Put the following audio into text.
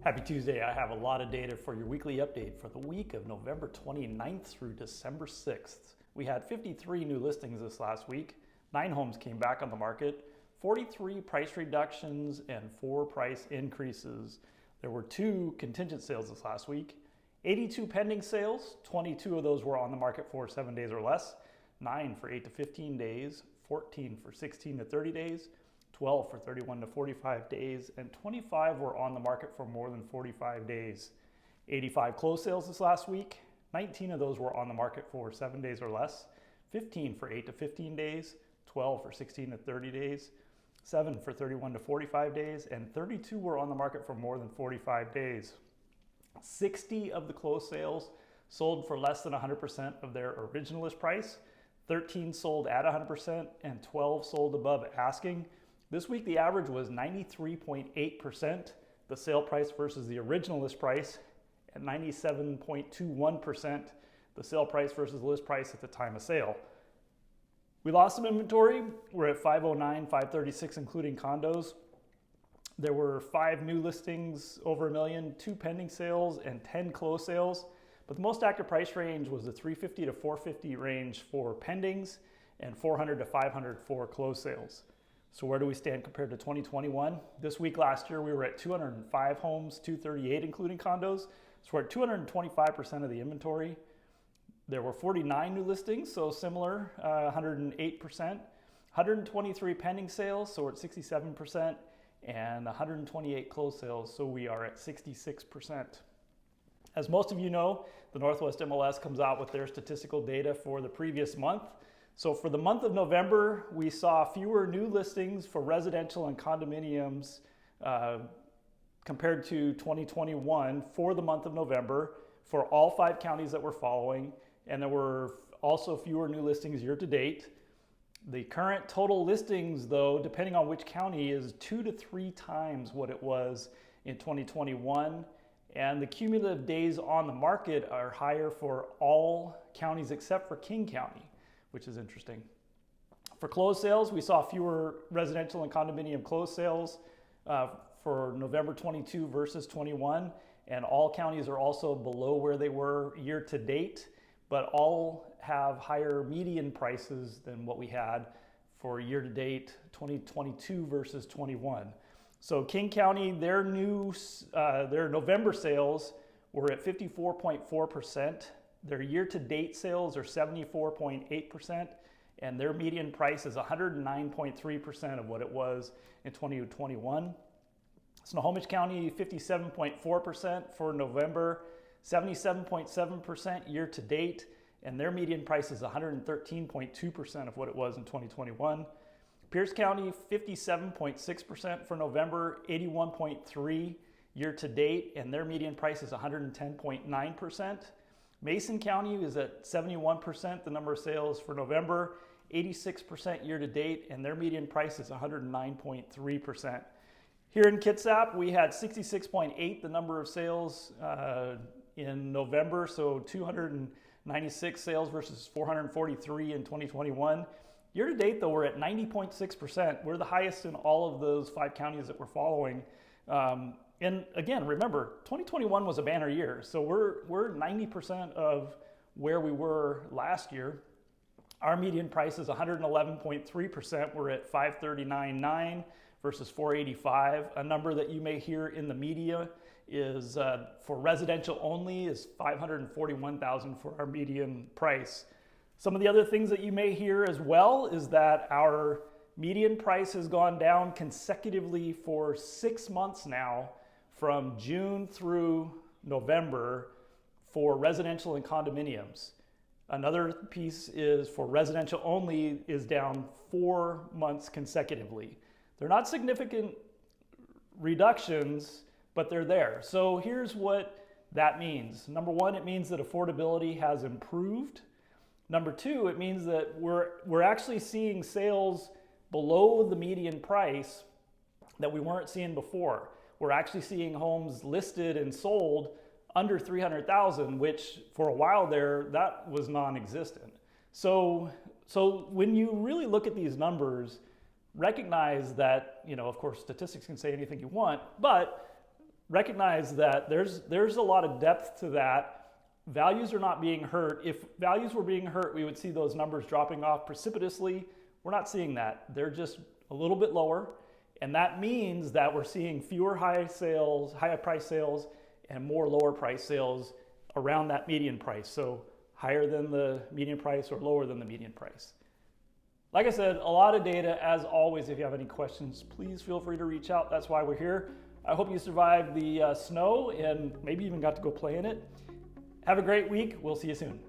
Happy Tuesday. I have a lot of data for your weekly update for the week of November 29th through December 6th. We had 53 new listings this last week. 9 homes came back on the market, 43 price reductions, and 4 price increases. There were 2 contingent sales this last week, 82 pending sales, 22 of those were on the market for 7 days or less, 9 for 8 to 15 days, 14 for 16 to 30 days, 12 for 31 to 45 days, and 25 were on the market for more than 45 days. 85 closed sales this last week. 19 of those were on the market for 7 days or less. 15 for 8 to 15 days, 12 for 16 to 30 days, 7 for 31 to 45 days, and 32 were on the market for more than 45 days. 60 of the closed sales sold for less than 100% of their original list price. 13 sold at 100%, and 12 sold above asking. This week, the average was 93.8%, the sale price versus the original list price, at 97.21%, the sale price versus the list price at the time of sale. We lost some inventory. We're at 509, 536, including condos. There were 5 new listings over $1 million, 2 pending sales, and 10 closed sales. But the most active price range was the 350 to 450 range for pendings and 400 to 500 for closed sales. So where do we stand compared to 2021? This week last year, we were at 205 homes, 238 including condos. So we're at 225% of the inventory. There were 49 new listings, so similar, 108%. 123 pending sales, so we're at 67%. And 128 closed sales, so we are at 66%. As most of you know, the Northwest MLS comes out with their statistical data for the previous month. So for the month of November, we saw fewer new listings for residential and condominiums compared to 2021 for the month of November for all 5 counties that we're following. And there were also fewer new listings year to date. The current total listings, though, depending on which county, is 2 to 3 times what it was in 2021. And the cumulative days on the market are higher for all counties except for King County, which is interesting. For closed sales, we saw fewer residential and condominium closed sales for November 22 versus 21, and all counties are also below where they were year to date, but all have higher median prices than what we had for year to date 2022 versus 21. So King County, their November sales were at 54.4%. Their year-to-date sales are 74.8%, and their median price is 109.3% of what it was in 2021. Snohomish County, 57.4% for November, 77.7% year-to-date, and their median price is 113.2% of what it was in 2021. Pierce County, 57.6% for November, 81.3% year-to-date, and their median price is 110.9%. Mason County is at 71%, the number of sales for November, 86% year-to-date, and their median price is 109.3%. Here in Kitsap, we had 66.8, the number of sales in November, so 296 sales versus 443 in 2021. Year-to-date, though, we're at 90.6%. We're the highest in all of those 5 counties that we're following. And again, remember, 2021 was a banner year, so we're 90% of where we were last year. Our median price is 111.3%. We're at 539.9 versus 485. A number that you may hear in the media is for residential only is 541,000 for our median price. Some of the other things that you may hear as well is that our median price has gone down consecutively for 6 months now, from June through November, for residential and condominiums. Another piece is for residential only is down 4 months consecutively. They're not significant reductions, but they're there. So here's what that means. Number 1, it means that affordability has improved. Number 2, it means that we're actually seeing sales below the median price that we weren't seeing before. We're actually seeing homes listed and sold under 300,000, which for a while there, that was non-existent. So when you really look at these numbers, recognize that, of course, statistics can say anything you want, but recognize that there's a lot of depth to that. Values are not being hurt. If values were being hurt, we would see those numbers dropping off precipitously. We're not seeing that. They're just a little bit lower. And that means that we're seeing fewer high price sales, and more lower price sales around that median price. So higher than the median price or lower than the median price. Like I said, a lot of data. As always, if you have any questions, please feel free to reach out. That's why we're here. I hope you survived the snow and maybe even got to go play in it. Have a great week. We'll see you soon.